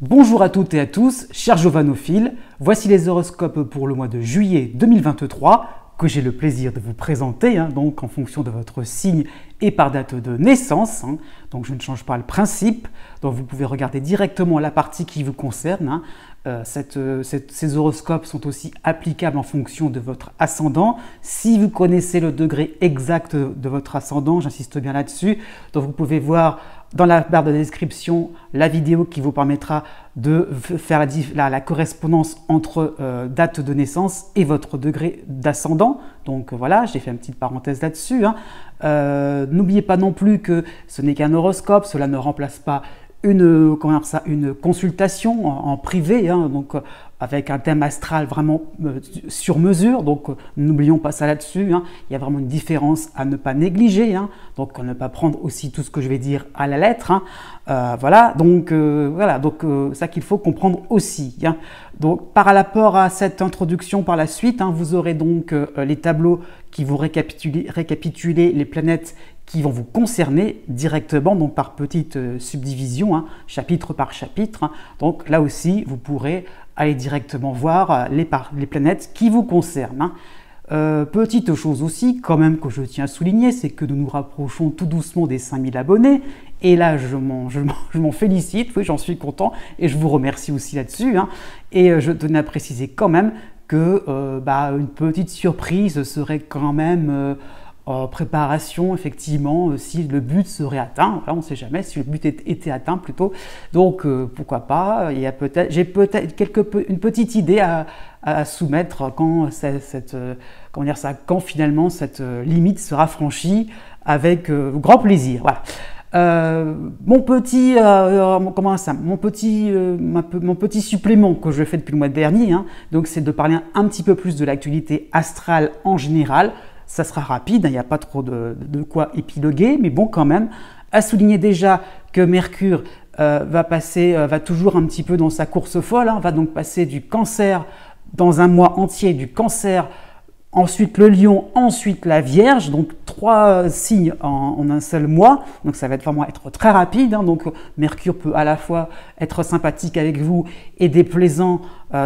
Bonjour à toutes et à tous, chers jovanophiles, voici les horoscopes pour le mois de juillet 2023 que j'ai le plaisir de vous présenter, donc en fonction de votre signe et par date de naissance. Donc je ne change pas le principe, donc vous pouvez regarder directement la partie qui vous concerne. Ces horoscopes sont aussi applicables en fonction de votre ascendant. Si vous connaissez le degré exact de votre ascendant, j'insiste bien là-dessus, donc vous pouvez voir dans la barre de description la vidéo qui vous permettra de faire la correspondance entre date de naissance et votre degré d'ascendant. Donc voilà, j'ai fait une petite parenthèse là-dessus. N'oubliez pas non plus que ce n'est qu'un horoscope, cela ne remplace pas une consultation en privé, donc avec un thème astral vraiment sur mesure, donc n'oublions pas ça là-dessus. Il y a vraiment une différence à ne pas négliger, donc à ne pas prendre aussi tout ce que je vais dire à la lettre. Voilà, donc ça qu'il faut comprendre aussi. Donc par rapport à cette introduction par la suite, vous aurez donc les tableaux qui vont récapituler les planètes qui vont vous concerner directement, donc par petite subdivision, chapitre par chapitre. Donc là aussi, vous pourrez aller directement voir les planètes qui vous concernent. Petite chose aussi, quand même, que je tiens à souligner, c'est que nous nous rapprochons tout doucement des 5000 abonnés. Et là, je m'en félicite, oui, j'en suis content, et je vous remercie aussi là-dessus. Et je tenais à préciser quand même que une petite surprise serait quand même en préparation, effectivement, si le but serait atteint. Enfin, on ne sait jamais si le but était atteint plutôt. Donc, pourquoi pas. J'ai peut-être une petite idée à soumettre quand finalement cette limite sera franchie, avec grand plaisir. Voilà. Mon petit supplément que je fais depuis le mois dernier, donc c'est de parler un petit peu plus de l'actualité astrale en général. Ça sera rapide, il n'y a pas trop de quoi épiloguer, mais bon, quand même, à souligner déjà que Mercure va toujours un petit peu dans sa course folle, va donc passer du Cancer dans un mois entier, du Cancer, ensuite le Lion, ensuite la Vierge, donc 3 signes en un seul mois, donc ça va vraiment être très rapide, donc Mercure peut à la fois être sympathique avec vous et déplaisant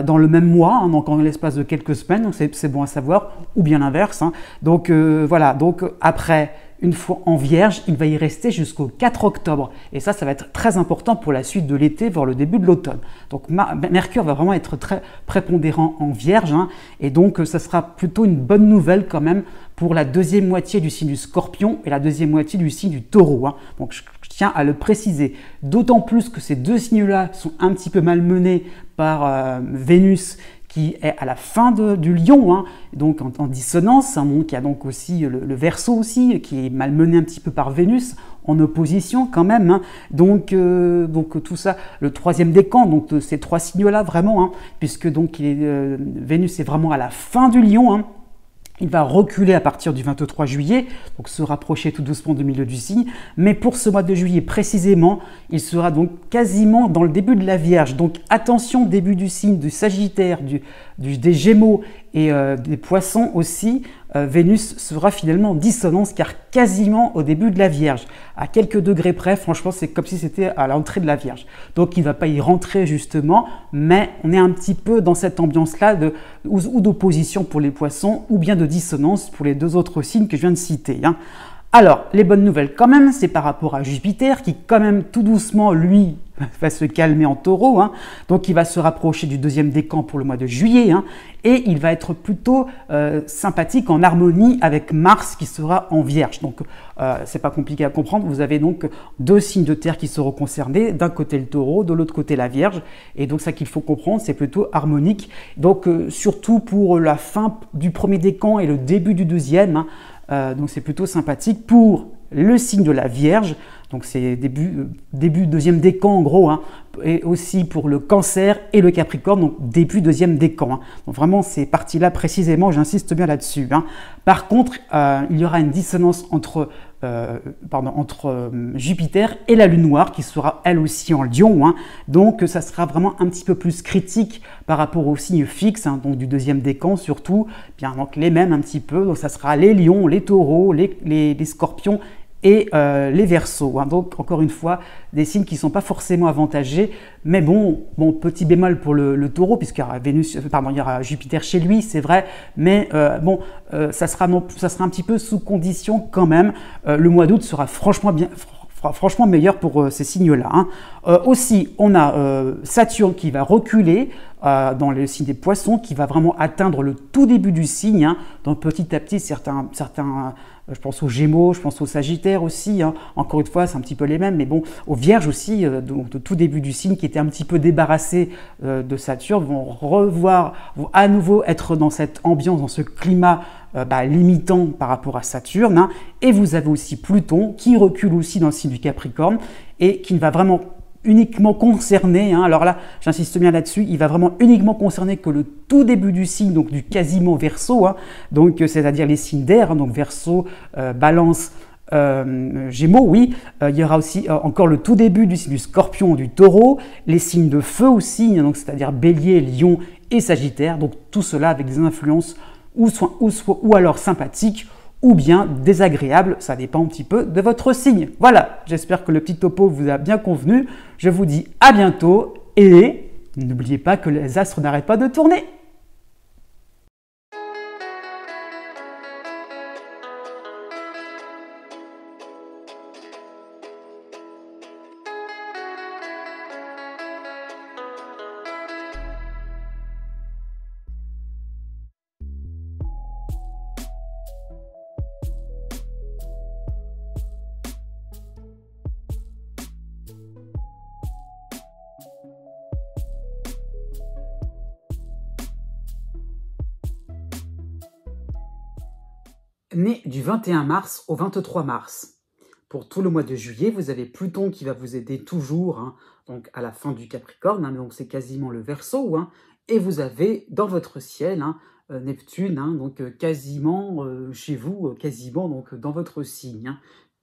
dans le même mois, donc en l'espace de quelques semaines, donc c'est bon à savoir, ou bien l'inverse. Donc voilà, donc après, une fois en Vierge, il va y rester jusqu'au 4 octobre. Et ça va être très important pour la suite de l'été, voire le début de l'automne. Donc Mercure va vraiment être très prépondérant en Vierge. Et donc ça sera plutôt une bonne nouvelle quand même pour la deuxième moitié du signe du Scorpion et la deuxième moitié du signe du Taureau. Donc je tiens à le préciser. D'autant plus que ces deux signes-là sont un petit peu malmenés par Vénus, qui est à la fin du Lion, donc en dissonance. Donc il y a donc aussi le Verseau aussi, qui est malmené un petit peu par Vénus, en opposition quand même. Donc tout ça, le troisième décan, donc ces 3 signes-là vraiment, puisque donc Vénus est vraiment à la fin du Lion. Il va reculer à partir du 23 juillet, donc se rapprocher tout doucement du milieu du signe. Mais pour ce mois de juillet précisément, il sera donc quasiment dans le début de la Vierge. Donc attention, début du signe du Sagittaire, des Gémeaux et des Poissons aussi. Vénus sera finalement en dissonance, car quasiment au début de la Vierge. À quelques degrés près, franchement, c'est comme si c'était à l'entrée de la Vierge. Donc il ne va pas y rentrer justement, mais on est un petit peu dans cette ambiance-là ou d'opposition pour les Poissons, ou bien de dissonance pour les 2 autres signes que je viens de citer. Alors, les bonnes nouvelles quand même, c'est par rapport à Jupiter, qui quand même tout doucement, lui, va se calmer en Taureau. Donc il va se rapprocher du 2e décan pour le mois de juillet, et il va être plutôt sympathique, en harmonie avec Mars qui sera en Vierge. Donc c'est pas compliqué à comprendre, vous avez donc 2 signes de terre qui seront concernés, d'un côté le Taureau, de l'autre côté la Vierge, et donc ça qu'il faut comprendre, c'est plutôt harmonique. Donc surtout pour la fin du 1er décan et le début du 2e, donc c'est plutôt sympathique pour le signe de la Vierge. Donc c'est début 2e décan en gros, et aussi pour le Cancer et le Capricorne, donc début 2e décan. Donc vraiment ces parties-là précisément, j'insiste bien là-dessus. Par contre, il y aura une dissonance entre Jupiter et la Lune noire, qui sera elle aussi en Lion. Donc ça sera vraiment un petit peu plus critique par rapport aux signes fixes, donc du 2e décan surtout, donc les mêmes un petit peu. Donc ça sera les Lions, les Taureaux, les Scorpions et les Verseaux. Hein. Donc, encore une fois, des signes qui ne sont pas forcément avantagés. Mais bon, petit bémol pour le Taureau, puisqu'il y aura il y aura Jupiter chez lui, c'est vrai. Mais ça sera un petit peu sous condition quand même. Le mois d'août sera franchement meilleur pour ces signes-là. Hein. Aussi, on a Saturne qui va reculer dans le signe des Poissons, qui va vraiment atteindre le tout début du signe. Hein. Donc petit à petit, certains je pense aux Gémeaux, je pense aux Sagittaires aussi. Hein. Encore une fois, c'est un petit peu les mêmes, mais bon, aux Vierges aussi, donc de tout début du signe, qui étaient un petit peu débarrassés de Saturne, vont à nouveau être dans cette ambiance, dans ce climat limitant par rapport à Saturne. Hein. Et vous avez aussi Pluton qui recule aussi dans le signe du Capricorne et qui ne va vraiment uniquement concerner, hein, alors là j'insiste bien là-dessus, il va vraiment uniquement concerner que le tout début du signe, donc du quasiment Verseau, hein, donc c'est-à-dire les signes d'air, hein, donc Verseau, Balance, Gémeaux, oui, il y aura aussi encore le tout début du signe du Scorpion, du Taureau, les signes de feu aussi, hein, donc c'est-à-dire Bélier, Lion et Sagittaire, donc tout cela avec des influences ou alors sympathiques, ou bien désagréable, ça dépend un petit peu de votre signe. Voilà, j'espère que le petit topo vous a bien convenu. Je vous dis à bientôt et n'oubliez pas que les astres n'arrêtent pas de tourner. Né du 21 mars au 23 mars. Pour tout le mois de juillet, vous avez Pluton qui va vous aider toujours, hein, donc à la fin du Capricorne, hein, donc c'est quasiment le Verseau, hein, et vous avez dans votre ciel hein, Neptune, hein, donc quasiment chez vous, quasiment donc dans votre signe. Hein,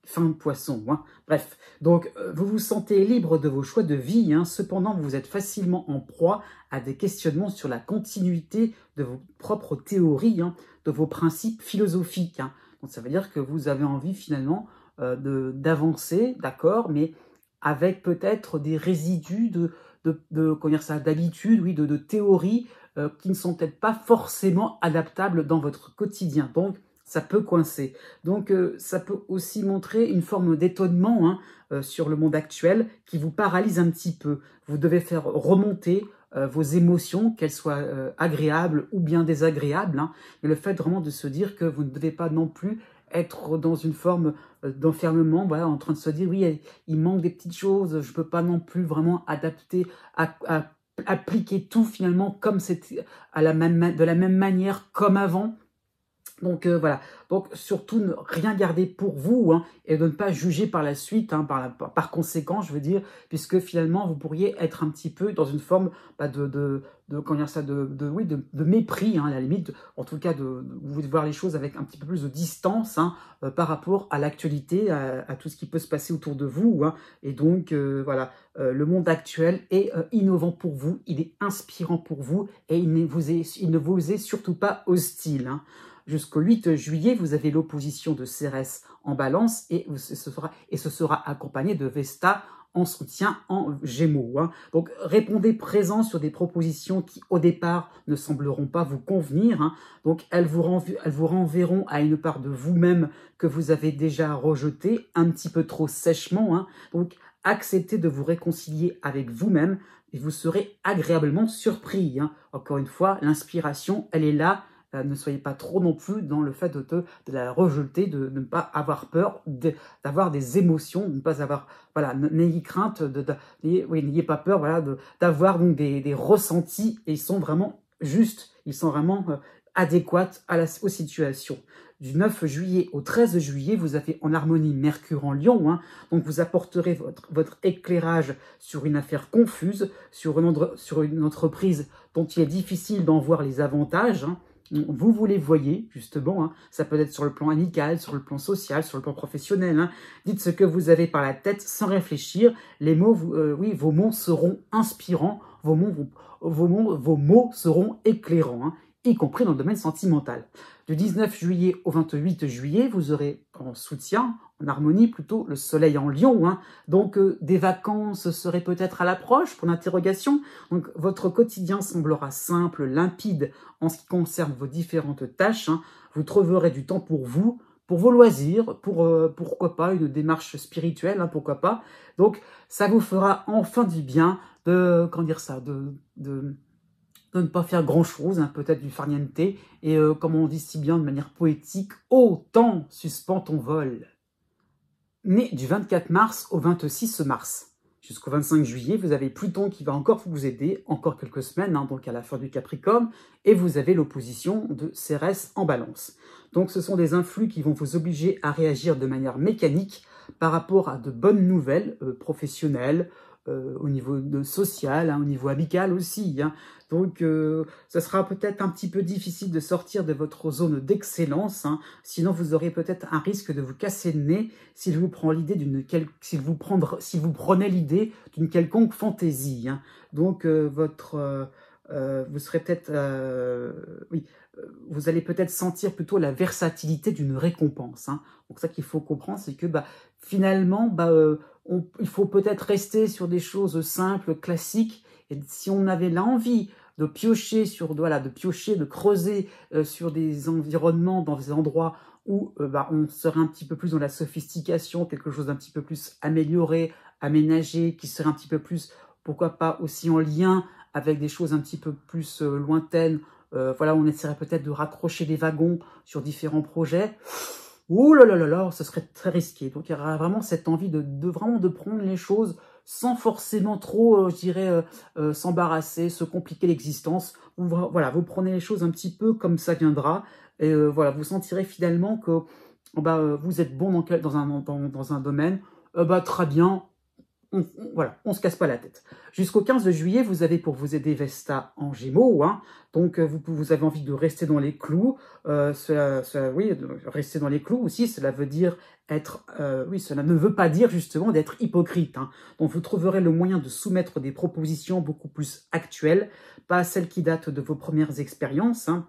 fin de Poisson. Hein. Bref, donc vous vous sentez libre de vos choix de vie, hein, cependant vous êtes facilement en proie à des questionnements sur la continuité de vos propres théories, hein, de vos principes philosophiques. Hein. Donc ça veut dire que vous avez envie finalement d'avancer, d'accord, mais avec peut-être des résidus d'habitude, oui, de théories qui ne sont peut-être pas forcément adaptables dans votre quotidien. Donc, ça peut coincer. Donc, ça peut aussi montrer une forme d'étonnement hein, sur le monde actuel qui vous paralyse un petit peu. Vous devez faire remonter vos émotions, qu'elles soient agréables ou bien désagréables. Hein. Mais le fait vraiment de se dire que vous ne devez pas non plus être dans une forme d'enfermement, voilà, en train de se dire, oui, il manque des petites choses, je ne peux pas non plus vraiment adapter, appliquer tout finalement comme c'était de la même manière comme avant. Donc voilà, donc surtout ne rien garder pour vous hein, et de ne pas juger par la suite, hein, par conséquent, je veux dire, puisque finalement vous pourriez être un petit peu dans une forme comment dire ça, de mépris, hein, à la limite, en tout cas vous voir les choses avec un petit peu plus de distance hein, par rapport à l'actualité, à tout ce qui peut se passer autour de vous. Hein, et donc voilà, le monde actuel est innovant pour vous, il est inspirant pour vous et il ne vous est surtout pas hostile. Hein. Jusqu'au 8 juillet, vous avez l'opposition de Cérès en Balance et ce sera accompagné de Vesta en soutien en Gémeaux. Hein. Donc, répondez présent sur des propositions qui, au départ, ne sembleront pas vous convenir. Hein. Donc, elles vous renverront à une part de vous-même que vous avez déjà rejetée, un petit peu trop sèchement. Hein. Donc, acceptez de vous réconcilier avec vous-même et vous serez agréablement surpris. Hein. Encore une fois, l'inspiration, elle est là. Ne soyez pas trop non plus dans le fait de la rejeter, de ne pas avoir peur, d'avoir des émotions, de ne pas avoir, voilà, n'ayez crainte, n'ayez pas peur, voilà, d'avoir donc des ressentis et ils sont vraiment justes, ils sont vraiment adéquats aux situations. Du 9 juillet au 13 juillet, vous avez en harmonie Mercure en Lion, hein, donc vous apporterez votre éclairage sur une affaire confuse, sur une entreprise dont il est difficile d'en voir les avantages, hein. Vous les voyez, justement, hein. Ça peut être sur le plan amical, sur le plan social, sur le plan professionnel. Hein. Dites ce que vous avez par la tête sans réfléchir. Les mots, vos mots seront inspirants, vos mots seront éclairants, hein, y compris dans le domaine sentimental. Du 19 juillet au 28 juillet, vous aurez en soutien, en harmonie, plutôt le soleil en lion. Hein. Donc, des vacances seraient peut-être à l'approche, pour l'interrogation. Donc, votre quotidien semblera simple, limpide en ce qui concerne vos différentes tâches. Hein. Vous trouverez du temps pour vous, pour vos loisirs, pourquoi pas une démarche spirituelle, hein, pourquoi pas. Donc, ça vous fera enfin du bien de, comment dire ça, de ne pas faire grand-chose, hein, peut-être du farniente, et comme on dit si bien de manière poétique, « Ô temps, suspends ton vol ». Né du 24 mars au 26 mars. Jusqu'au 25 juillet, vous avez Pluton qui va encore vous aider, encore quelques semaines, hein, donc à la fin du Capricorne, et vous avez l'opposition de Cérès en Balance. Donc ce sont des influx qui vont vous obliger à réagir de manière mécanique par rapport à de bonnes nouvelles professionnelles, au niveau social, hein, au niveau amical aussi. Hein. Donc, ça sera peut-être un petit peu difficile de sortir de votre zone d'excellence. Hein. Sinon, vous aurez peut-être un risque de vous casser le nez s'il vous prend l'idée s'il vous prenez l'idée d'une quelconque fantaisie. Hein. Donc, vous serez peut-être, oui, vous allez peut-être sentir plutôt la versatilité d'une récompense. Hein. Donc, ça qu'il faut comprendre, c'est que finalement, il faut peut-être rester sur des choses simples, classiques. Et si on avait l'envie de piocher de creuser sur des environnements, dans des endroits où on serait un petit peu plus dans la sophistication, quelque chose d'un petit peu plus amélioré, aménagé, qui serait un petit peu plus, pourquoi pas, aussi en lien avec des choses un petit peu plus lointaines. On essaierait peut-être de raccrocher les wagons sur différents projets. Ouh là là là là, ce serait très risqué. Donc il y aura vraiment cette envie de prendre les choses sans forcément trop, s'embarrasser, se compliquer l'existence. Vous prenez les choses un petit peu comme ça viendra. Et vous sentirez finalement que vous êtes bon dans un domaine. Très bien. On se casse pas la tête. Jusqu'au 15 juillet, vous avez pour vous aider Vesta en Gémeaux. Hein. Donc, vous avez envie de rester dans les clous. Rester dans les clous aussi, cela veut dire cela ne veut pas dire justement d'être hypocrite. Hein. Donc, vous trouverez le moyen de soumettre des propositions beaucoup plus actuelles, pas celles qui datent de vos premières expériences, hein,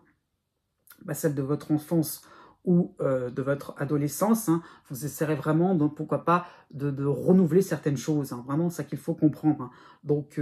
pas celles de votre enfance ou de votre adolescence, hein, vous essaierez vraiment, donc pourquoi pas, de renouveler certaines choses. Hein, vraiment, ça qu'il faut comprendre. Hein. Donc,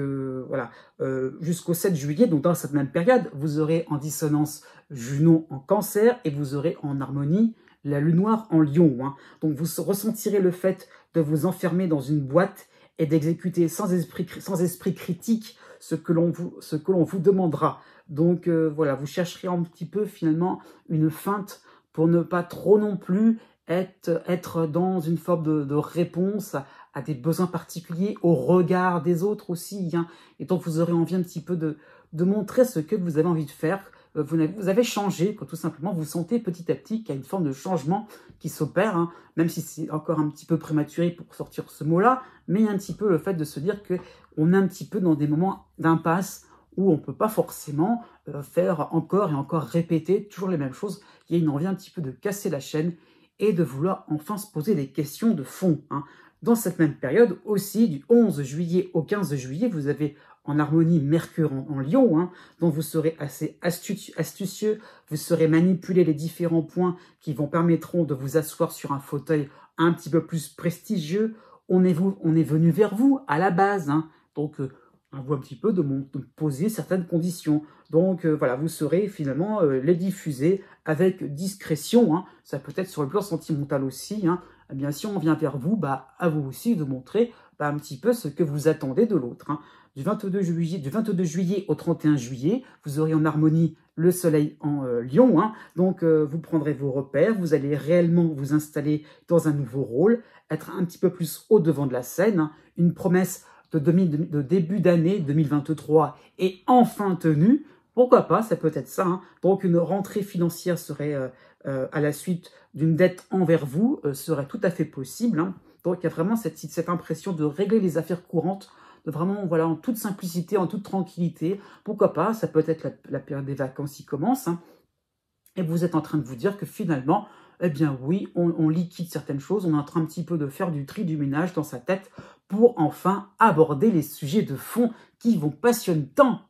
jusqu'au 7 juillet, donc dans cette même période, vous aurez en dissonance Junon en Cancer et vous aurez en harmonie la Lune noire en Lion. Hein. Donc, vous ressentirez le fait de vous enfermer dans une boîte et d'exécuter sans esprit critique ce que l'on vous demandera. Donc, vous chercherez un petit peu, finalement, une feinte pour ne pas trop non plus être dans une forme de réponse à des besoins particuliers, au regard des autres aussi. Hein. Et donc, vous aurez envie un petit peu de montrer ce que vous avez envie de faire. Vous avez changé, tout simplement, vous sentez petit à petit qu'il y a une forme de changement qui s'opère, hein, même si c'est encore un petit peu prématuré pour sortir ce mot-là, mais il y a un petit peu le fait de se dire qu'on est un petit peu dans des moments d'impasse, où on ne peut pas forcément faire encore et encore répéter toujours les mêmes choses. Il y a une envie un petit peu de casser la chaîne et de vouloir enfin se poser des questions de fond. Hein. Dans cette même période aussi, du 11 juillet au 15 juillet, vous avez en harmonie Mercure en Lion, hein, dont vous serez assez astucieux, vous saurez manipuler les différents points qui vous permettront de vous asseoir sur un fauteuil un petit peu plus prestigieux. On est venu vers vous à la base, hein, donc un petit peu de poser certaines conditions. Donc vous saurez finalement les diffuser avec discrétion. Hein. Ça peut être sur le plan sentimental aussi. Hein. Eh bien, si on vient vers vous, à vous aussi de montrer un petit peu ce que vous attendez de l'autre. Hein. Du 22 juillet au 31 juillet, vous aurez en harmonie le soleil en Lion. Hein. Donc, vous prendrez vos repères, vous allez réellement vous installer dans un nouveau rôle, être un petit peu plus au devant de la scène. Hein. Une promesse de début d'année 2023 est enfin tenue. Pourquoi pas, ça peut être ça. Hein. Donc, une rentrée financière serait, à la suite d'une dette envers vous, serait tout à fait possible. Hein. Donc, il y a vraiment cette impression de régler les affaires courantes, de vraiment, en toute simplicité, en toute tranquillité. Pourquoi pas, ça peut être la période des vacances qui commence. Hein. Et vous êtes en train de vous dire que finalement, eh bien oui, on liquide certaines choses, on est en train un petit peu de faire du tri, du ménage dans sa tête pour enfin aborder les sujets de fond qui vous passionnent tant.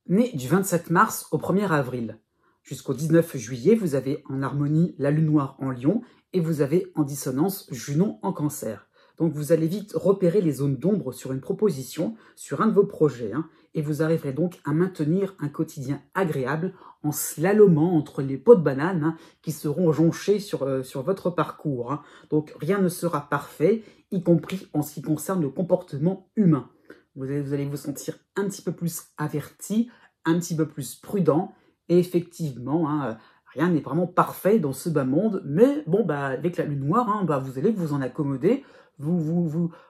Né du 27 mars au 1er avril. Jusqu'au 19 juillet, vous avez en harmonie la lune noire en Lion et vous avez en dissonance Junon en Cancer. Donc vous allez vite repérer les zones d'ombre sur une proposition, sur un de vos projets, et vous arriverez donc à maintenir un quotidien agréable en slalomant entre les pots de banane qui seront jonchés sur votre parcours. Donc rien ne sera parfait, y compris en ce qui concerne le comportement humain. Vous allez vous sentir un petit peu plus averti, un petit peu plus prudent, et effectivement, rien n'est vraiment parfait dans ce bas monde, mais bon, avec la lune noire, vous allez vous en accommoder.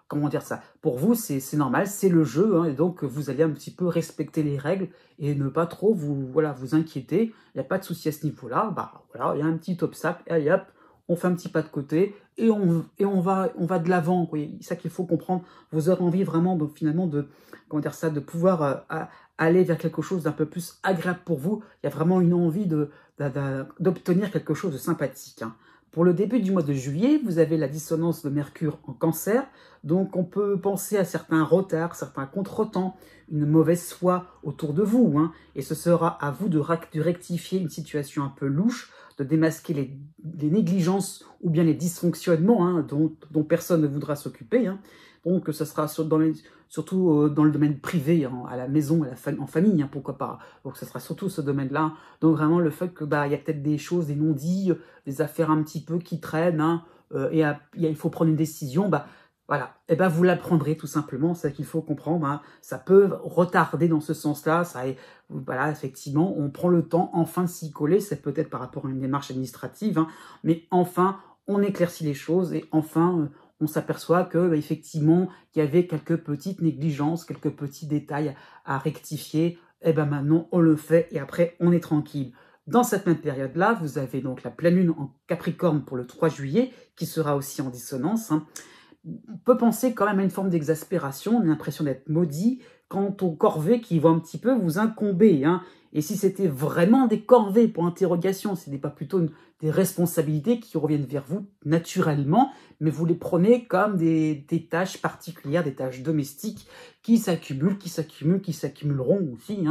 Comment dire ça? Pour vous, c'est normal, c'est le jeu, et donc vous allez un petit peu respecter les règles et ne pas trop vous inquiéter. Il n'y a pas de souci à ce niveau-là. Il y a un petit obstacle, et allez hop, on fait un petit pas de côté et on va de l'avant. C'est ça qu'il faut comprendre. Vous aurez envie vraiment de pouvoir aller vers quelque chose d'un peu plus agréable pour vous. Il y a vraiment une envie d'obtenir quelque chose de sympathique. Pour le début du mois de juillet, vous avez la dissonance de Mercure en Cancer, donc on peut penser à certains retards, certains contretemps, une mauvaise foi autour de vous, et ce sera à vous de rectifier une situation un peu louche, de démasquer les négligences ou bien les dysfonctionnements dont personne ne voudra s'occuper. Donc ça sera surtout dans le domaine privé, à la maison, en famille, pourquoi pas. Donc ce sera surtout ce domaine-là. Donc vraiment le fait que y a peut-être des choses, des non-dits, des affaires un petit peu qui traînent, il faut prendre une décision, voilà, vous la prendrez tout simplement, c'est ça qu'il faut comprendre. Ça peut retarder dans ce sens-là, voilà, effectivement, on prend le temps enfin de s'y coller, c'est peut-être par rapport à une démarche administrative, mais enfin, on éclaircit les choses et enfin, on s'aperçoit que effectivement, il y avait quelques petites négligences, quelques petits détails à rectifier. Maintenant, on le fait et après, on est tranquille. Dans cette même période-là, vous avez donc la pleine lune en Capricorne pour le 3 juillet, qui sera aussi en dissonance. On peut penser quand même à une forme d'exaspération, une impression d'être maudit, quant aux corvées qui vont un petit peu vous incomber. Et si c'était vraiment des corvées pour interrogation, ce n'est pas plutôt des responsabilités qui reviennent vers vous naturellement, mais vous les prenez comme des tâches particulières, des tâches domestiques qui s'accumulent, qui s'accumuleront aussi.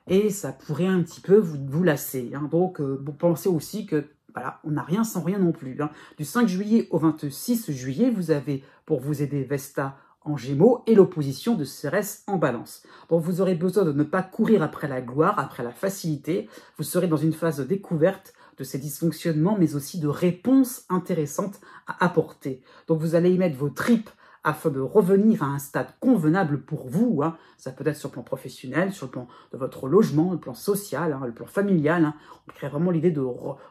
Et ça pourrait un petit peu vous lasser. Donc, vous pensez aussi que voilà, on n'a rien sans rien non plus. Du 5 juillet au 26 juillet, vous avez, pour vous aider, Vesta en Gémeaux et l'opposition de Cérès en Balance. Donc vous aurez besoin de ne pas courir après la gloire, après la facilité. Vous serez dans une phase de découverte de ces dysfonctionnements, mais aussi de réponses intéressantes à apporter. Donc vous allez y mettre vos tripes afin de revenir à un stade convenable pour vous. Ça peut être sur le plan professionnel, sur le plan de votre logement, le plan social, le plan familial. On crée vraiment l'idée de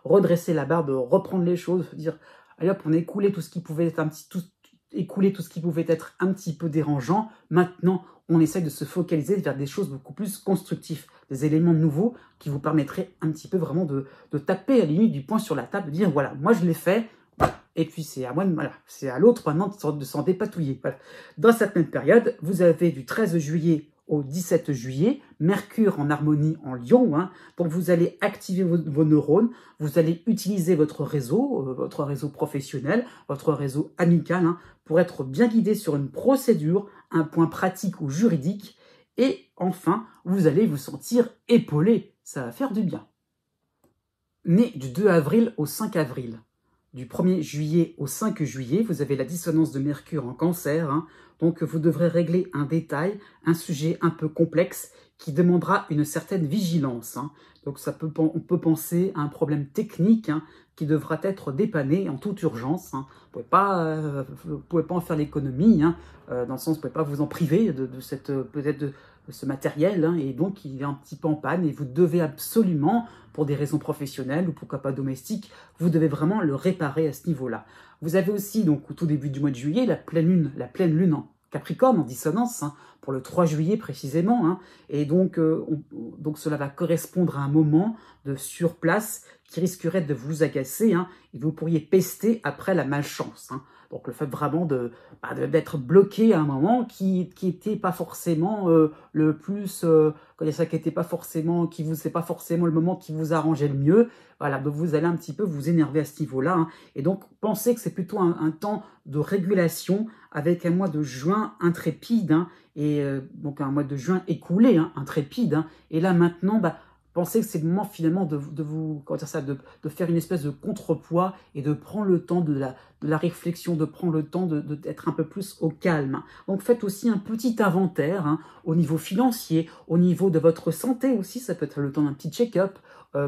redresser la barre, de reprendre les choses, de dire, allez hop, on a écoulé tout ce qui pouvait être un petit peu dérangeant. Maintenant, on essaye de se focaliser vers des choses beaucoup plus constructives, des éléments nouveaux qui vous permettraient un petit peu vraiment de taper à la limite du poing sur la table, de dire, voilà, moi je l'ai fait, et puis c'est à moi, c'est à l'autre maintenant de s'en dépatouiller. Voilà. Dans cette même période, vous avez du 13 juillet au 17 juillet, Mercure en harmonie en Lion, donc vous allez activer vos neurones, vous allez utiliser votre réseau professionnel, votre réseau amical, pour être bien guidé sur une procédure, un point pratique ou juridique, et enfin, vous allez vous sentir épaulé, ça va faire du bien. Né du 2 avril au 5 avril, du 1er juillet au 5 juillet, vous avez la dissonance de Mercure en Cancer, donc vous devrez régler un détail, un sujet un peu complexe qui demandera une certaine vigilance. Donc on peut penser à un problème technique qui devra être dépanné en toute urgence. Vous ne pouvez pas en faire l'économie, dans le sens vous ne pouvez pas vous en priver de ce matériel, et donc il est un petit peu en panne et vous devez absolument, pour des raisons professionnelles ou pourquoi pas domestiques, vous devez vraiment le réparer à ce niveau-là. Vous avez aussi, donc au tout début du mois de juillet, la pleine lune en Capricorne, en dissonance, pour le 3 juillet précisément, et donc cela va correspondre à un moment de surplace qui risquerait de vous agacer, et vous pourriez pester après la malchance. Donc le fait vraiment d'être bloqué à un moment qui n'était pas forcément le plus, c'est pas forcément le moment qui vous arrangeait le mieux. Voilà, donc vous allez un petit peu vous énerver à ce niveau-là. Et donc pensez que c'est plutôt un temps de régulation avec un mois de juin intrépide, et donc un mois de juin écoulé, intrépide. Et là maintenant, pensez que c'est le moment finalement de vous, comment dire ça, de faire une espèce de contrepoids et de prendre le temps de la réflexion, de prendre le temps d'être un peu plus au calme. Donc faites aussi un petit inventaire hein, au niveau financier, au niveau de votre santé aussi, ça peut être le temps d'un petit check-up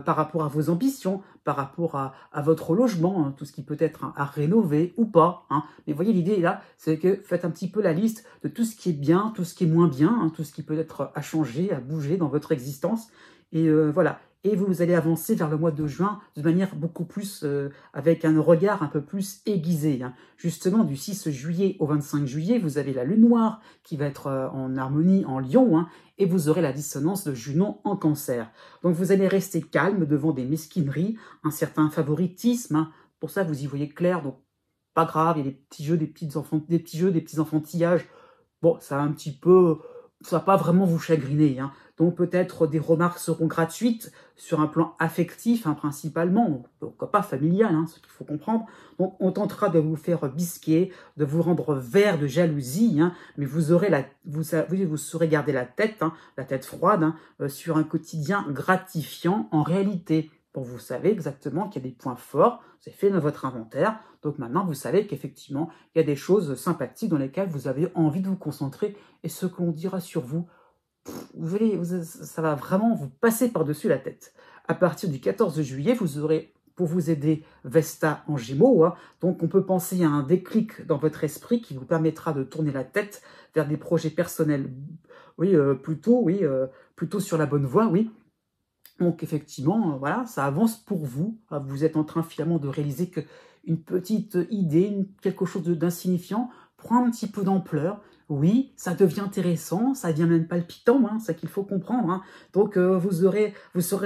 par rapport à vos ambitions, par rapport à votre logement, hein, tout ce qui peut être hein, à rénover ou pas. Hein. Mais voyez, l'idée là, c'est que faites un petit peu la liste de tout ce qui est bien, tout ce qui est moins bien, hein, tout ce qui peut être à changer, à bouger dans votre existence. Et voilà. Et vous allez avancer vers le mois de juin de manière beaucoup plus, avec un regard un peu plus aiguisé. Hein. Justement, du 6 juillet au 25 juillet, vous avez la lune noire qui va être en harmonie en Lion, hein, et vous aurez la dissonance de Junon en Cancer. Donc vous allez rester calme devant des mesquineries, un certain favoritisme. Hein. Pour ça, vous y voyez clair, donc pas grave, il y a des petits jeux, des petits enfantillages. Bon, ça va pas vraiment vous chagriner. Hein. Donc peut-être des remarques seront gratuites sur un plan affectif hein, principalement, pourquoi pas familial, hein, ce qu'il faut comprendre. Donc on tentera de vous faire bisquer, de vous rendre vert de jalousie, hein, mais vous saurez garder hein, la tête froide, hein, sur un quotidien gratifiant en réalité. Donc vous savez exactement qu'il y a des points forts, vous avez fait dans votre inventaire, donc maintenant vous savez qu'effectivement il y a des choses sympathiques dans lesquelles vous avez envie de vous concentrer, et ce que l'on dira sur vous, ça va vraiment vous passer par-dessus la tête. À partir du 14 juillet, vous aurez, pour vous aider, Vesta en Gémeaux. Hein. Donc, on peut penser à un déclic dans votre esprit qui vous permettra de tourner la tête vers des projets personnels. Oui, plutôt sur la bonne voie, oui. Donc, effectivement, voilà, ça avance pour vous. Vous êtes en train, finalement, de réaliser qu'une petite idée, quelque chose d'insignifiant, prend un petit peu d'ampleur. Oui, ça devient intéressant, ça devient même palpitant, hein, c'est ça qu'il faut comprendre. Hein. Donc vous serez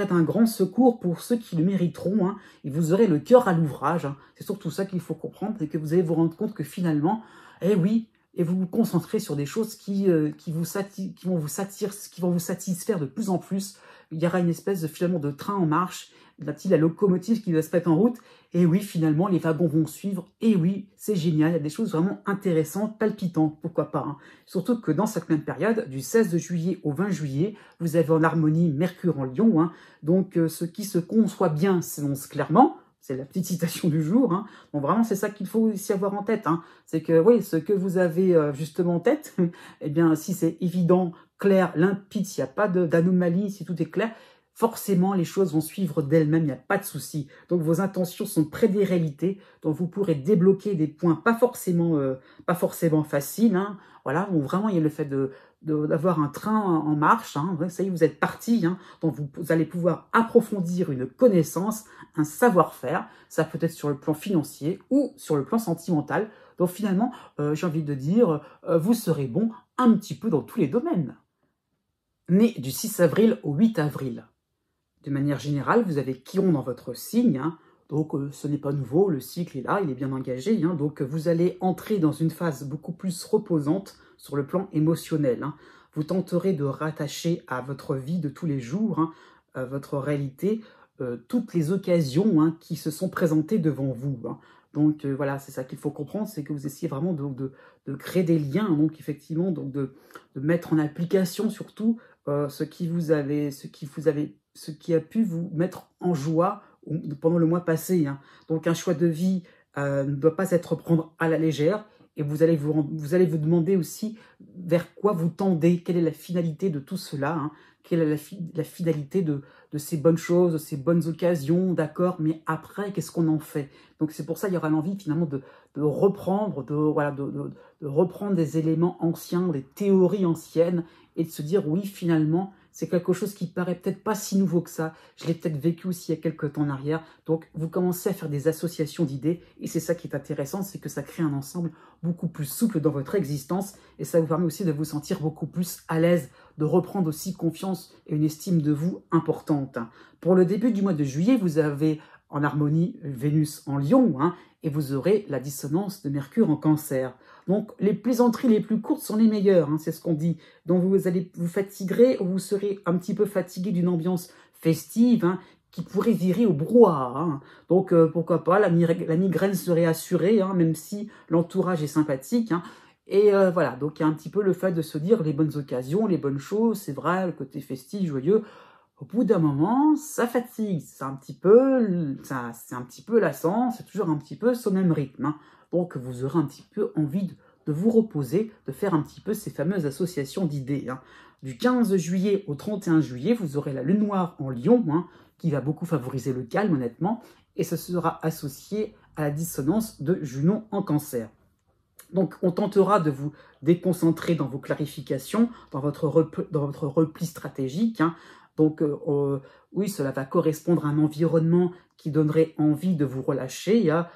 d'un grand secours pour ceux qui le mériteront, hein, et vous aurez le cœur à l'ouvrage. Hein. C'est surtout ça qu'il faut comprendre, c'est que vous allez vous rendre compte que finalement, eh oui, et vous vous concentrez sur des choses qui vont vous satisfaire de plus en plus. Il y aura une espèce finalement de train en marche, la locomotive qui va se mettre en route, et oui, finalement, les wagons vont suivre, et oui, c'est génial, il y a des choses vraiment intéressantes, palpitantes, pourquoi pas. Hein. Surtout que dans cette même période, du 16 juillet au 20 juillet, vous avez en harmonie Mercure en Lion, hein, donc ce qui se conçoit bien s'énonce clairement, c'est la petite citation du jour, hein. Donc vraiment c'est ça qu'il faut aussi avoir en tête, hein. C'est que oui, ce que vous avez justement en tête, eh bien si c'est évident, clair, limpide, s'il n'y a pas d'anomalie, si tout est clair, forcément les choses vont suivre d'elles-mêmes, il n'y a pas de souci. Donc vos intentions sont près des réalités, donc vous pourrez débloquer des points pas forcément faciles, hein. Voilà, donc vraiment il y a le fait d'avoir un train en marche, hein. Ça y est, vous êtes parti, hein. Donc vous allez pouvoir approfondir une connaissance, un savoir-faire, ça peut être sur le plan financier ou sur le plan sentimental. Donc finalement, j'ai envie de dire, vous serez bon un petit peu dans tous les domaines. Né du 6 avril au 8 avril. De manière générale, vous avez Chiron dans votre signe, hein. Donc ce n'est pas nouveau, le cycle est là, il est bien engagé, hein. Donc vous allez entrer dans une phase beaucoup plus reposante sur le plan émotionnel, hein. Vous tenterez de rattacher à votre vie de tous les jours, hein, à votre réalité, toutes les occasions hein, qui se sont présentées devant vous. Hein. Donc voilà, c'est ça qu'il faut comprendre, c'est que vous essayez vraiment de créer des liens, donc effectivement, donc de mettre en application surtout ce qui a pu vous mettre en joie pendant le mois passé. Hein. Donc un choix de vie ne doit pas être prendre à la légère, et vous allez vous demander aussi vers quoi vous tendez, quelle est la finalité de tout cela, hein, quelle est la finalité de ces bonnes choses, de ces bonnes occasions, d'accord, mais après, qu'est-ce qu'on en fait? Donc c'est pour ça qu'il y aura l'envie finalement de reprendre, de reprendre des éléments anciens, des théories anciennes, et de se dire oui, finalement, c'est quelque chose qui paraît peut-être pas si nouveau que ça. Je l'ai peut-être vécu aussi il y a quelques temps en arrière. Donc, vous commencez à faire des associations d'idées. Et c'est ça qui est intéressant, c'est que ça crée un ensemble beaucoup plus souple dans votre existence. Et ça vous permet aussi de vous sentir beaucoup plus à l'aise, de reprendre aussi confiance et une estime de vous importante. Pour le début du mois de juillet, vous avez en harmonie Vénus en Lion, hein, et vous aurez la dissonance de Mercure en Cancer. Donc, les plaisanteries les plus courtes sont les meilleures, hein, c'est ce qu'on dit. Donc, vous allez vous fatiguer, ou vous serez un petit peu fatigué d'une ambiance festive, hein, qui pourrait virer au brouhaha. Hein. Donc, pourquoi pas, la migraine serait assurée, hein, même si l'entourage est sympathique. Hein. Et voilà, donc il y a un petit peu le fait de se dire les bonnes occasions, les bonnes choses, c'est vrai, le côté festif, joyeux. Au bout d'un moment, ça fatigue, c'est un petit peu lassant, c'est toujours un petit peu ce même rythme, hein. Donc vous aurez un petit peu envie de vous reposer, de faire un petit peu ces fameuses associations d'idées, hein. Du 15 juillet au 31 juillet, vous aurez la lune noire en Lion, hein, qui va beaucoup favoriser le calme, honnêtement, et ça sera associé à la dissonance de Junon en Cancer. Donc, on tentera de vous déconcentrer dans vos clarifications, dans votre repli stratégique, hein. Donc, oui, cela va correspondre à un environnement qui donnerait envie de vous relâcher, hein,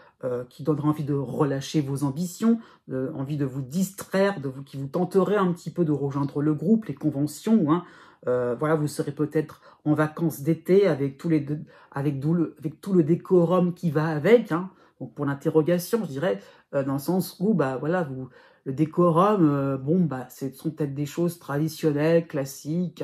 qui donnerait envie de relâcher vos ambitions, envie de vous distraire, qui vous tenterait un petit peu de rejoindre le groupe, les conventions, hein. Voilà, vous serez peut-être en vacances d'été avec tout le décorum qui va avec, hein. Donc pour l'interrogation, je dirais, dans le sens où bah voilà, le décorum, bon bah ce sont peut-être des choses traditionnelles, classiques,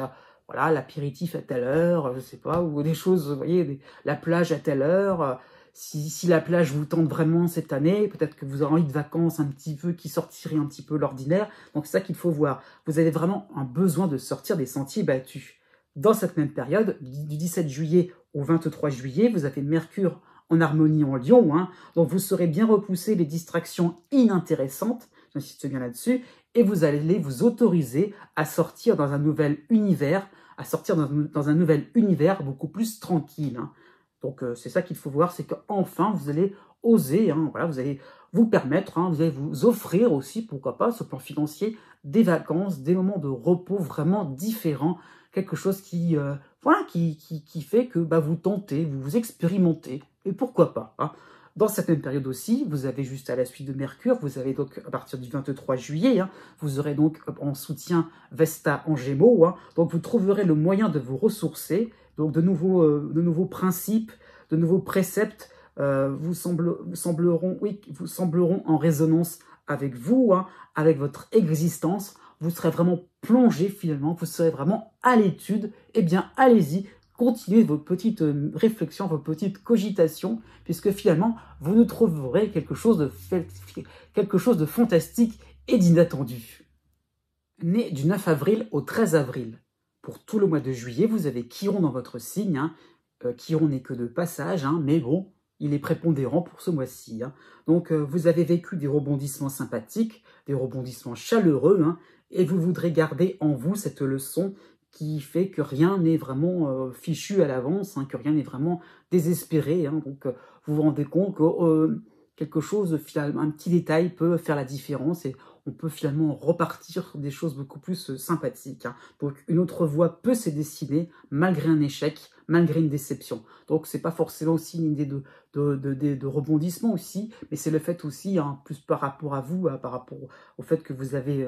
voilà, l'apéritif à telle heure, je sais pas, ou des choses, vous voyez, la plage à telle heure. Si la plage vous tente vraiment cette année, peut-être que vous aurez envie de vacances un petit peu qui sortiraient un petit peu l'ordinaire. Donc c'est ça qu'il faut voir. Vous avez vraiment un besoin de sortir des sentiers battus. Dans cette même période, du 17 juillet au 23 juillet, vous avez Mercure en harmonie en Lion, hein, donc vous saurez bien repousser les distractions inintéressantes, j'insiste bien là-dessus, et vous allez vous autoriser à sortir dans un nouvel univers, dans un nouvel univers beaucoup plus tranquille, hein. Donc c'est ça qu'il faut voir, c'est qu'enfin vous allez oser, hein, voilà, vous allez vous permettre, hein, vous allez vous offrir aussi, pourquoi pas, sur le plan financier, des vacances, des moments de repos vraiment différents, quelque chose qui, voilà, qui fait que bah, vous tentez, vous expérimentez, et pourquoi pas, hein. Dans cette même période aussi, vous avez juste à la suite de Mercure, vous avez donc à partir du 23 juillet, hein, vous aurez donc en soutien Vesta en Gémeaux, hein, donc vous trouverez le moyen de vous ressourcer, donc de nouveaux principes, de nouveaux préceptes vous sembleront en résonance avec vous, hein, avec votre existence. Vous serez vraiment plongé finalement, vous serez vraiment à l'étude. Eh bien, allez-y, continuez vos petites réflexions, vos petites cogitations, puisque finalement, vous nous trouverez quelque chose de fantastique et d'inattendu. Né du 9 avril au 13 avril, pour tout le mois de juillet, vous avez Chiron dans votre signe, hein. Chiron n'est que de passage, hein, mais bon, il est prépondérant pour ce mois-ci, hein. Donc, vous avez vécu des rebondissements sympathiques, des rebondissements chaleureux, hein, et vous voudrez garder en vous cette leçon qui fait que rien n'est vraiment fichu à l'avance, hein, que rien n'est vraiment désespéré, hein. Donc, vous vous rendez compte que quelque chose, finalement, un petit détail peut faire la différence et on peut finalement repartir sur des choses beaucoup plus sympathiques, hein. Donc, une autre voie peut se dessiner malgré un échec, malgré une déception. Donc, c'est pas forcément aussi une idée de rebondissement aussi, mais c'est le fait aussi, hein, plus par rapport à vous, par rapport au fait que vous avez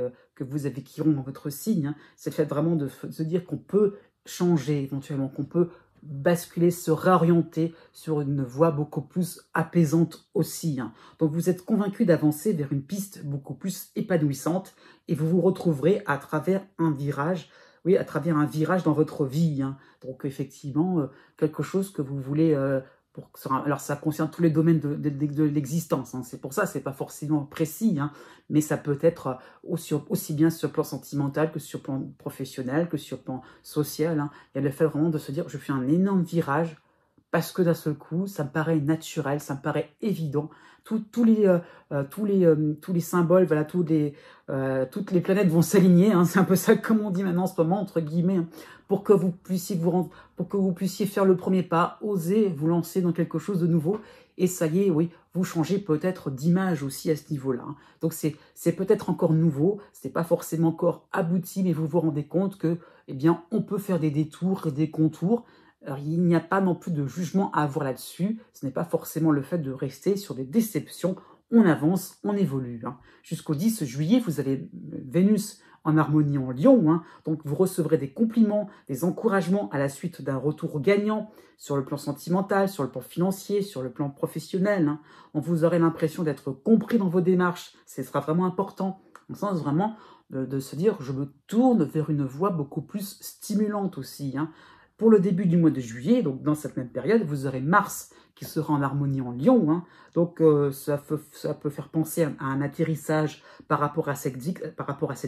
Chiron dans votre signe, hein, c'est le fait vraiment de se dire qu'on peut changer éventuellement, qu'on peut basculer, se réorienter sur une voie beaucoup plus apaisante aussi, hein. Donc vous êtes convaincu d'avancer vers une piste beaucoup plus épanouissante et vous vous retrouverez à travers un virage, oui, à travers un virage dans votre vie, hein. Donc effectivement, quelque chose que vous voulez... alors ça concerne tous les domaines de l'existence, hein. C'est pour ça, c'est pas forcément précis, hein, mais ça peut être aussi bien sur le plan sentimental que sur le plan professionnel, que sur le plan social, hein. Il y a le fait vraiment de se dire, je fais un énorme virage, parce que d'un seul coup, ça me paraît naturel, ça me paraît évident. Tous les symboles, voilà, toutes les planètes vont s'aligner, hein, c'est un peu ça comme on dit maintenant en ce moment, entre guillemets, hein, pour que vous puissiez faire le premier pas, oser vous lancer dans quelque chose de nouveau. Et ça y est, oui, vous changez peut-être d'image aussi à ce niveau-là, hein. Donc c'est peut-être encore nouveau, c'est pas forcément encore abouti, mais vous vous rendez compte que, eh bien, on peut faire des détours et des contours. Alors, il n'y a pas non plus de jugement à avoir là-dessus. Ce n'est pas forcément le fait de rester sur des déceptions. On avance, on évolue, hein. Jusqu'au 10 juillet, vous avez Vénus en harmonie en Lion, hein. Donc vous recevrez des compliments, des encouragements à la suite d'un retour gagnant sur le plan sentimental, sur le plan financier, sur le plan professionnel, hein. On vous aurez l'impression d'être compris dans vos démarches. Ce sera vraiment important, dans le sens vraiment de se dire, je me tourne vers une voie beaucoup plus stimulante aussi, hein. Pour le début du mois de juillet, donc dans cette même période, vous aurez Mars qui sera en harmonie en Lion. Hein. Donc ça peut faire penser à un atterrissage par rapport à cette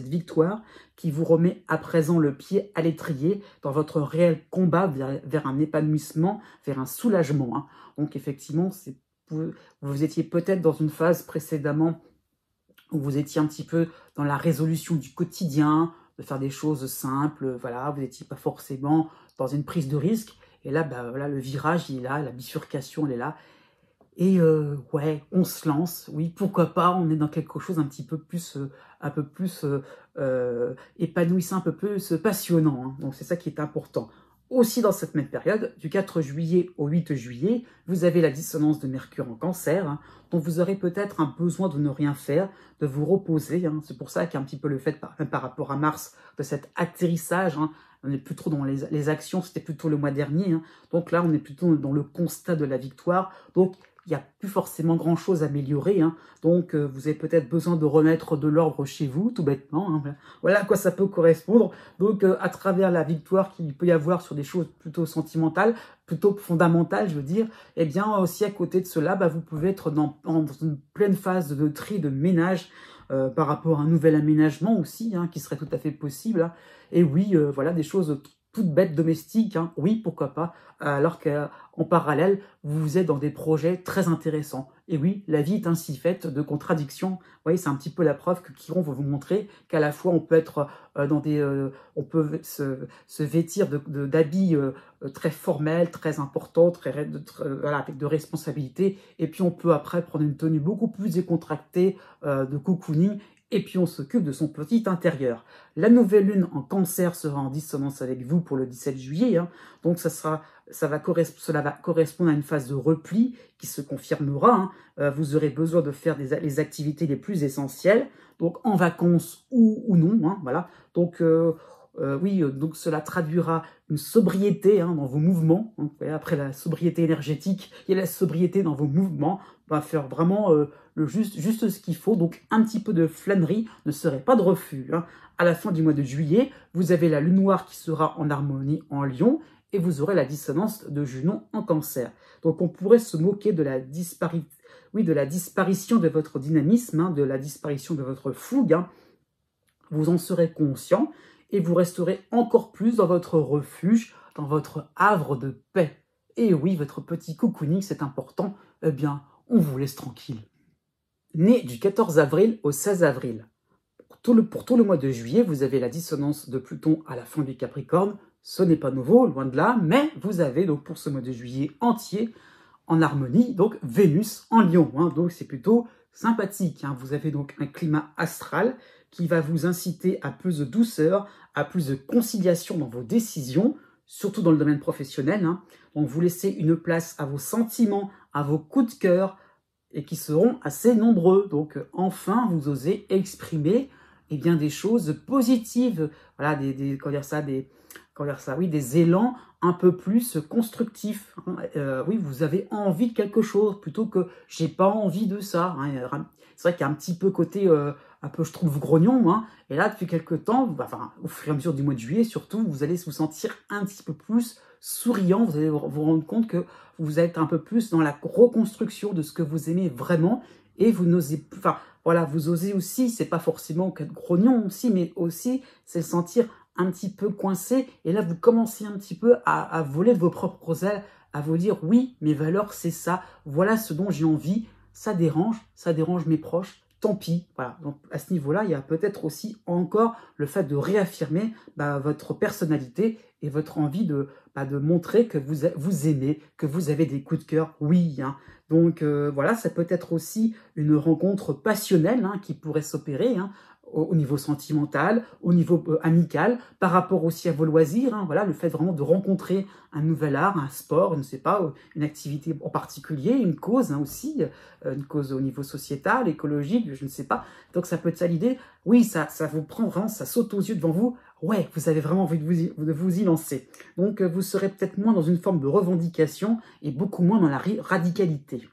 victoire qui vous remet à présent le pied à l'étrier dans votre réel combat vers un épanouissement, vers un soulagement. Hein. Donc effectivement, vous étiez peut-être dans une phase précédemment où vous étiez un petit peu dans la résolution du quotidien, de faire des choses simples, voilà, vous n'étiez pas forcément dans une prise de risque. Et là, bah, voilà, le virage, il est là, la bifurcation, elle est là. Et ouais, on se lance, oui, pourquoi pas, on est dans quelque chose un petit peu plus, épanouissant, un peu plus passionnant. Hein. Donc c'est ça qui est important. Aussi dans cette même période, du 4 juillet au 8 juillet, vous avez la dissonance de Mercure en Cancer, hein, dont vous aurez peut-être un besoin de ne rien faire, de vous reposer. Hein. C'est pour ça qu'il y a un petit peu le fait, même par rapport à Mars, de cet atterrissage. Hein. On n'est plus trop dans les actions, c'était plutôt le mois dernier. Hein. Donc là, on est plutôt dans le constat de la victoire. Donc, il n'y a plus forcément grand-chose à améliorer. Hein. Donc, vous avez peut-être besoin de remettre de l'ordre chez vous, tout bêtement. Hein. Voilà à quoi ça peut correspondre. Donc, à travers la victoire qu'il peut y avoir sur des choses plutôt sentimentales, plutôt fondamentales, je veux dire, eh bien, aussi à côté de cela, bah, vous pouvez être dans une pleine phase de tri, de ménage, par rapport à un nouvel aménagement aussi, hein, qui serait tout à fait possible. Hein. Et oui, voilà, des choses toutes bêtes domestiques, hein, oui, pourquoi pas, alors qu'en parallèle, vous êtes dans des projets très intéressants. Et oui, la vie est ainsi faite de contradictions. Vous voyez, c'est un petit peu la preuve que Chiron veut vous montrer qu'à la fois on peut être on peut se vêtir d'habits très formels, très importants, voilà, avec de responsabilités, et puis on peut après prendre une tenue beaucoup plus décontractée de cocooning, et puis on s'occupe de son petit intérieur. La nouvelle lune en Cancer sera en dissonance avec vous pour le 17 juillet, hein, donc cela va correspondre à une phase de repli qui se confirmera. Hein. Vous aurez besoin de faire les activités les plus essentielles, donc en vacances ou non, hein, voilà. Donc oui, donc cela traduira une sobriété hein, dans vos mouvements. Hein. Après la sobriété énergétique, il y a la sobriété dans vos mouvements. On va faire vraiment juste ce qu'il faut. Donc un petit peu de flânerie ne serait pas de refus. Hein. À la fin du mois de juillet, vous avez la lune noire qui sera en harmonie en Lion et vous aurez la dissonance de Junon en Cancer. Donc on pourrait se moquer de la disparition de votre dynamisme, hein, de la disparition de votre fougue. Hein. Vous en serez conscient et vous resterez encore plus dans votre refuge, dans votre havre de paix. Et oui, votre petit cocooning, c'est important, eh bien, on vous laisse tranquille. Né du 14 avril au 16 avril. Pour tout le mois de juillet, vous avez la dissonance de Pluton à la fin du Capricorne. Ce n'est pas nouveau, loin de là, mais vous avez donc pour ce mois de juillet entier, en harmonie, donc Vénus en Lion. Hein, donc c'est plutôt sympathique. Hein. Vous avez donc un climat astral qui va vous inciter à plus de douceur, à plus de conciliation dans vos décisions, surtout dans le domaine professionnel. Hein. Donc vous laissez une place à vos sentiments, à vos coups de cœur, et qui seront assez nombreux. Donc enfin, vous osez exprimer eh bien, des choses positives, voilà, des élans un peu plus constructifs. Hein. Oui, vous avez envie de quelque chose plutôt que j'ai pas envie de ça. Hein. C'est vrai qu'il y a un petit peu côté un peu, je trouve, grognon. Hein. Et là, depuis quelques temps, enfin, au fur et à mesure du mois de juillet, surtout, vous allez vous sentir un petit peu plus souriant. Vous allez vous rendre compte que vous êtes un peu plus dans la reconstruction de ce que vous aimez vraiment. Et vous n'osez plus, enfin, voilà, vous osez aussi, c'est pas forcément qu'être grognon aussi, mais aussi, c'est le sentir un petit peu coincé. Et là, vous commencez un petit peu à voler de vos propres ailes, à vous dire, oui, mes valeurs, c'est ça. Voilà ce dont j'ai envie. Ça dérange mes proches. Tant pis, voilà. Donc à ce niveau-là, il y a peut-être aussi encore le fait de réaffirmer votre personnalité et votre envie de montrer que vous aimez, que vous avez des coups de cœur, oui. Hein. Donc voilà, ça peut être aussi une rencontre passionnelle hein, qui pourrait s'opérer hein, au niveau sentimental, au niveau amical, par rapport aussi à vos loisirs. Hein, voilà, le fait vraiment de rencontrer un nouvel art, un sport, je ne sais pas, une activité en particulier, une cause hein, aussi, une cause au niveau sociétal, écologique, je ne sais pas. Donc ça peut être ça l'idée. Oui, ça vous prend vraiment, ça saute aux yeux devant vous. Ouais, vous avez vraiment envie de vous y lancer. Donc vous serez peut-être moins dans une forme de revendication et beaucoup moins dans la radicalité.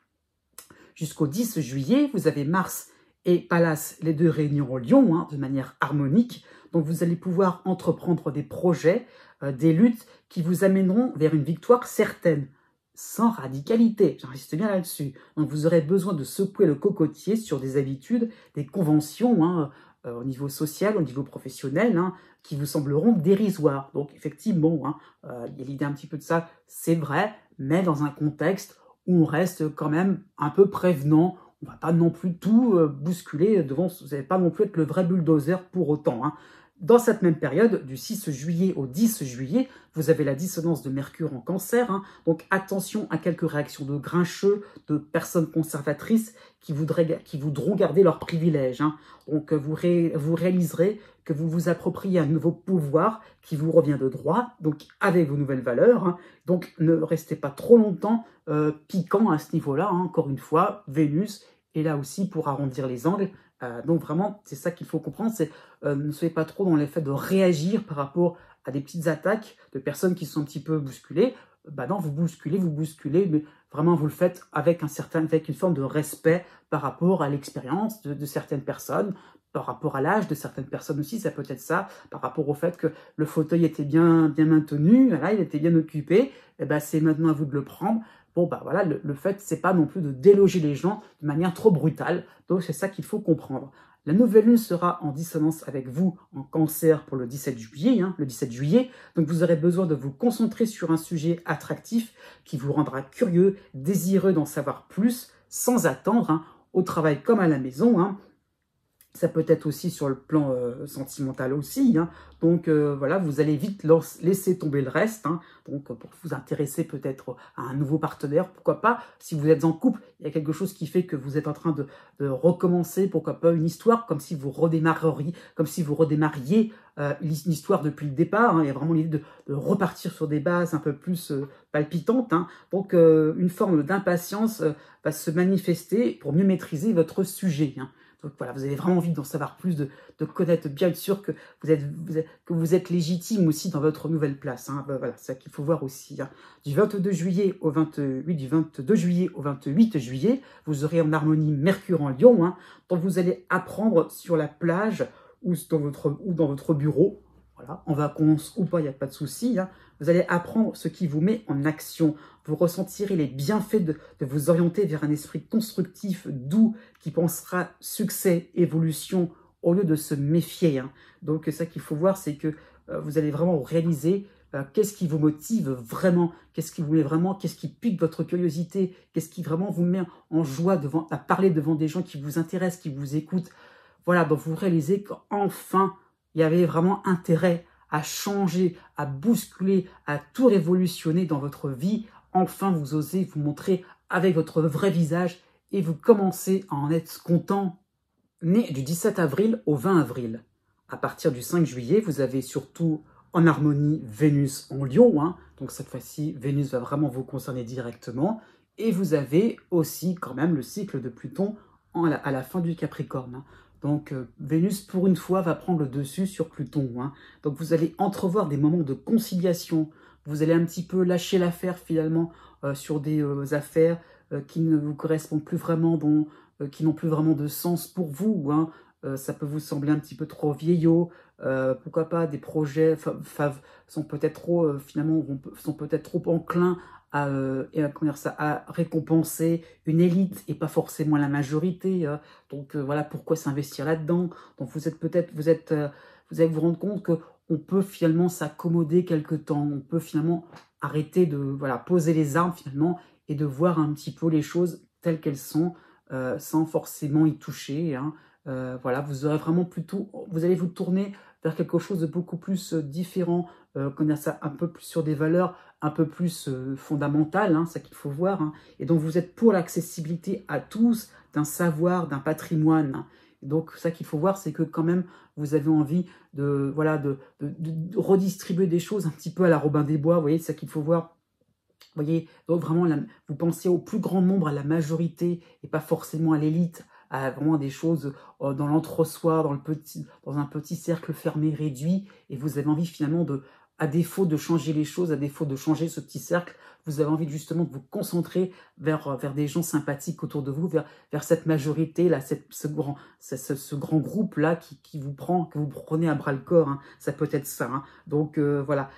Jusqu'au 10 juillet, vous avez Mars et Pallas, les deux réunions en Lion, de manière harmonique. Donc vous allez pouvoir entreprendre des projets, des luttes qui vous amèneront vers une victoire certaine, sans radicalité, j'insiste bien là-dessus. Donc vous aurez besoin de secouer le cocotier sur des habitudes, des conventions, au niveau social, au niveau professionnel, qui vous sembleront dérisoires. Donc effectivement, il y a l'idée un petit peu de ça, c'est vrai, mais dans un contexte où on reste quand même un peu prévenant. On ne va pas non plus tout bousculer devant, vous n'allez pas non plus être le vrai bulldozer pour autant. Dans cette même période, du 6 juillet au 10 juillet, vous avez la dissonance de Mercure en Cancer. Donc attention à quelques réactions de grincheux, de personnes conservatrices qui voudront garder leurs privilèges. Donc vous réaliserez que vous vous appropriez un nouveau pouvoir qui vous revient de droit, donc avec vos nouvelles valeurs. Donc ne restez pas trop longtemps piquant à ce niveau-là. Encore une fois, Vénus est là aussi pour arrondir les angles. Donc vraiment, c'est ça qu'il faut comprendre, c'est ne soyez pas trop dans l'effet de réagir par rapport à des petites attaques de personnes qui sont un petit peu bousculées. Non, vous bousculez, mais vraiment vous le faites avec une forme de respect par rapport à l'expérience de certaines personnes, par rapport à l'âge de certaines personnes aussi, ça peut être ça, par rapport au fait que le fauteuil était bien maintenu, voilà, il était bien occupé, c'est maintenant à vous de le prendre. Bon, voilà, le fait, c'est pas non plus de déloger les gens de manière trop brutale. Donc, c'est ça qu'il faut comprendre. La nouvelle lune sera en dissonance avec vous en Cancer pour le 17 juillet. Le 17 juillet. Donc, vous aurez besoin de vous concentrer sur un sujet attractif qui vous rendra curieux, désireux d'en savoir plus, sans attendre, au travail comme à la maison. Ça peut être aussi sur le plan sentimental aussi. Donc voilà, vous allez vite laisser tomber le reste. Donc pour vous intéresser peut-être à un nouveau partenaire, pourquoi pas. Si vous êtes en couple, il y a quelque chose qui fait que vous êtes en train de recommencer, pourquoi pas une histoire, comme si vous redémarriez, une histoire depuis le départ. Il y a vraiment l'idée de repartir sur des bases un peu plus palpitantes. Donc une forme d'impatience va se manifester pour mieux maîtriser votre sujet. Donc voilà, vous avez vraiment envie d'en savoir plus, de connaître, bien être sûr que vous êtes légitime aussi dans votre nouvelle place. Voilà, c'est ça qu'il faut voir aussi. Du 22 juillet au 28 juillet, vous aurez en harmonie Mercure en Lion. Donc vous allez apprendre sur la plage ou dans votre bureau, voilà, en vacances ou pas, il n'y a pas de souci. Vous allez apprendre ce qui vous met en action. Vous ressentirez les bienfaits de vous orienter vers un esprit constructif, doux, qui pensera succès, évolution, au lieu de se méfier. Donc, ça qu'il faut voir, c'est que vous allez vraiment réaliser qu'est-ce qui vous motive vraiment, qu'est-ce qui pique votre curiosité, qu'est-ce qui vraiment vous met en joie à parler devant des gens qui vous intéressent, qui vous écoutent. Voilà, donc vous réalisez qu'enfin, il y avait vraiment intérêt à changer, à bousculer, à tout révolutionner dans votre vie. Enfin, vous osez vous montrer avec votre vrai visage et vous commencez à en être content. Né du 17 avril au 20 avril. À partir du 5 juillet, vous avez surtout en harmonie Vénus en Lion. Donc cette fois-ci, Vénus va vraiment vous concerner directement. Et vous avez aussi quand même le cycle de Pluton à la fin du Capricorne. Donc Vénus, pour une fois, va prendre le dessus sur Pluton. Donc vous allez entrevoir des moments de conciliation. Vous allez un petit peu lâcher l'affaire finalement sur des affaires qui ne vous correspondent plus vraiment, qui n'ont plus vraiment de sens pour vous. Ça peut vous sembler un petit peu trop vieillot. Pourquoi pas des projets sont peut-être trop sont peut-être trop enclins à récompenser une élite et pas forcément la majorité. Donc voilà pourquoi s'investir là-dedans. Donc vous allez vous rendre compte que on peut finalement s'accommoder quelque temps. On peut finalement arrêter de poser les armes finalement et de voir un petit peu les choses telles qu'elles sont sans forcément y toucher. Vous aurez vraiment vous allez vous tourner vers quelque chose de beaucoup plus différent, un peu plus sur des valeurs un peu plus fondamentales, ça qu'il faut voir. Et donc vous êtes pour l'accessibilité à tous d'un savoir, d'un patrimoine. Et donc ça qu'il faut voir, c'est que quand même vous avez envie de redistribuer des choses un petit peu à la Robin des Bois. Vous voyez, c'est ça qu'il faut voir. Vous voyez, donc vraiment vous pensez au plus grand nombre, à la majorité et pas forcément à l'élite. À vraiment des choses dans l'entre-soi, dans un petit cercle fermé, réduit, et vous avez envie finalement à défaut de changer les choses, à défaut de changer ce petit cercle, vous avez envie justement de vous concentrer vers des gens sympathiques autour de vous, vers cette majorité-là, ce grand groupe-là qui vous prend, que vous prenez à bras-le-corps, hein. Ça peut être ça. Hein. Donc voilà.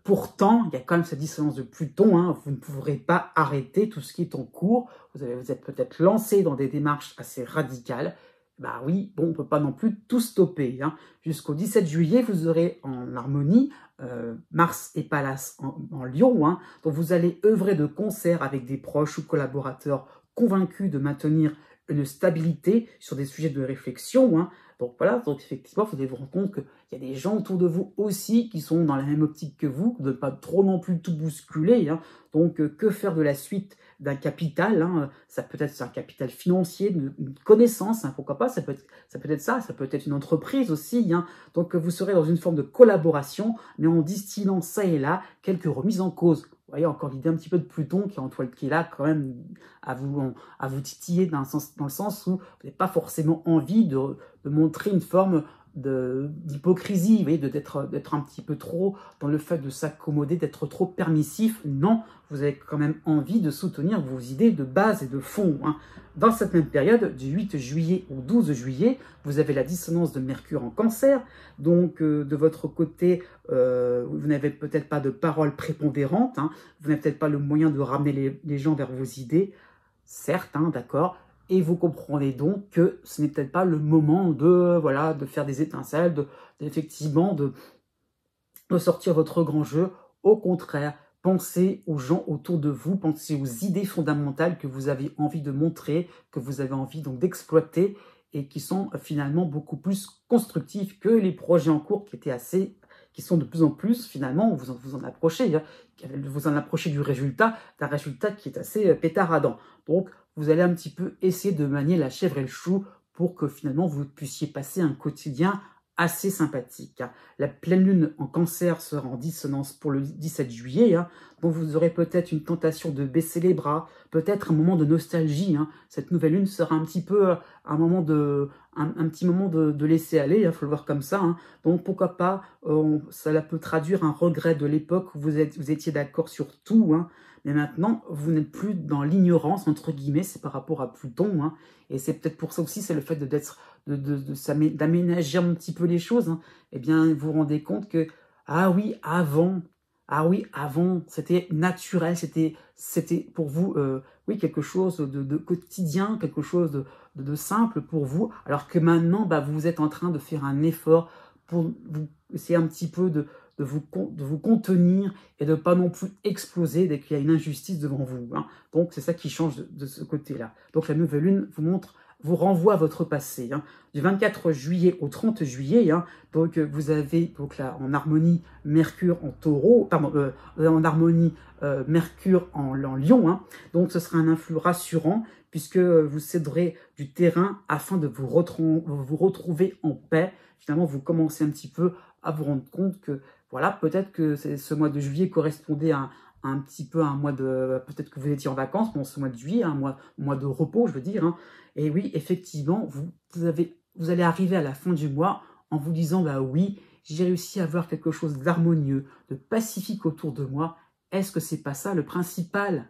Pourtant, il y a quand même cette dissonance de Pluton. Hein. Vous ne pourrez pas arrêter tout ce qui est en cours. Vous êtes peut-être lancé dans des démarches assez radicales. Bah oui, bon, on ne peut pas non plus tout stopper. Hein. Jusqu'au 17 juillet, vous aurez en harmonie Mars et Pallas en Lion. Hein. Donc vous allez œuvrer de concert avec des proches ou collaborateurs convaincus de maintenir une stabilité sur des sujets de réflexion. Hein. Donc voilà, donc effectivement, vous allez vous rendre compte qu'il y a des gens autour de vous aussi qui sont dans la même optique que vous, de ne pas trop non plus tout bousculer. Hein. Donc que faire de la suite d'un capital, hein, ça peut être un capital financier, une connaissance, hein, pourquoi pas, ça peut être ça, ça peut être une entreprise aussi, hein, donc vous serez dans une forme de collaboration, mais en distillant ça et là quelques remises en cause. Vous voyez encore l'idée un petit peu de Pluton qui est là quand même à vous titiller dans le sens où vous n'avez pas forcément envie de montrer une forme d'hypocrisie, vous voyez, d'être un petit peu trop dans le fait de s'accommoder, d'être trop permissif. Non, vous avez quand même envie de soutenir vos idées de base et de fond. Hein. Dans cette même période, du 8 juillet au 12 juillet, vous avez la dissonance de Mercure en Cancer. Donc, de votre côté, vous n'avez peut-être pas de parole prépondérante. Hein. Vous n'avez peut-être pas le moyen de ramener les gens vers vos idées. Certes, hein, d'accord. Et vous comprenez donc que ce n'est peut-être pas le moment de faire des étincelles, effectivement de sortir votre grand jeu. Au contraire, pensez aux gens autour de vous, pensez aux idées fondamentales que vous avez envie de montrer, que vous avez envie donc d'exploiter et qui sont finalement beaucoup plus constructifs que les projets en cours qui sont de plus en plus, finalement, vous en approchez, hein, vous en approchez d'un résultat qui est assez pétaradant. Donc, vous allez un petit peu essayer de manier la chèvre et le chou pour que finalement vous puissiez passer un quotidien assez sympathique. Hein. La pleine lune en Cancer sera en dissonance pour le 17 juillet, hein, donc vous aurez peut-être une tentation de baisser les bras, peut-être un moment de nostalgie. Hein. Cette nouvelle lune sera un petit peu un petit moment de laisser aller, il faut le voir comme ça. Hein. Donc pourquoi pas, cela peut traduire un regret de l'époque où vous étiez d'accord sur tout, hein. Mais maintenant, vous n'êtes plus dans l'ignorance, entre guillemets, c'est par rapport à Pluton. Hein. Et c'est peut-être pour ça aussi, c'est le fait d'aménager un petit peu les choses. Hein. Eh bien, vous vous rendez compte que, ah oui, avant, c'était naturel, c'était pour vous, oui, quelque chose de quotidien, quelque chose de simple pour vous. Alors que maintenant, bah, vous êtes en train de faire un effort pour vous essayer un petit peu de vous contenir et de ne pas non plus exploser dès qu'il y a une injustice devant vous. Hein. Donc, c'est ça qui change de ce côté-là. Donc, la nouvelle lune vous renvoie à votre passé. Hein. Du 24 juillet au 30 juillet, hein, donc vous avez donc là en harmonie Mercure en Taureau, en harmonie Mercure en Lion. Hein. Donc, ce sera un influx rassurant puisque vous céderez du terrain afin de vous retrouver en paix. Finalement, vous commencez un petit peu à vous rendre compte que voilà, peut-être que ce mois de juillet correspondait à un petit peu un mois de... Peut-être que vous étiez en vacances pendant ce mois de juillet, un mois de repos, je veux dire. Hein. Et oui, effectivement, vous allez arriver à la fin du mois en vous disant, bah oui, j'ai réussi à avoir quelque chose d'harmonieux, de pacifique autour de moi. Est-ce que c'est pas ça le principal?